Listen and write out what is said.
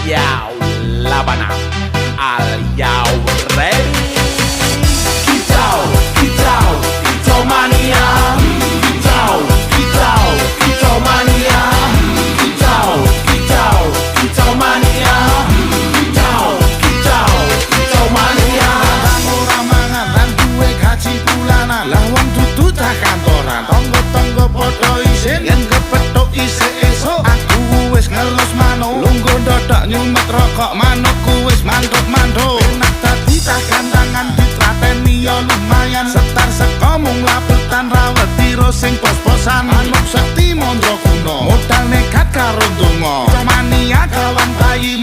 Yo, Labana, are you ready? Kicau, kicau, kicau mania. Kicau, kicau, kicau mania. Kicau, kicau, kicau mania. Kicau, kicau, kicau mania. Ora mangan lan duwe gaji bulanan, lah wong dudu tak kantoran. Tonggo-tonggo padha isin yen kepethuk isih esuk. Aku wis ngelus manuk, lungguh ndodok nyumet rokok manukku wis mantuk-mantuk. Enak dadi tak gantangan ditrateni ya lumayan. Setar seko mung laputan rawet tiro sing pos-posan. Manuk sekti mondro kuno, modal nekat karo donga. Mania kawan bayi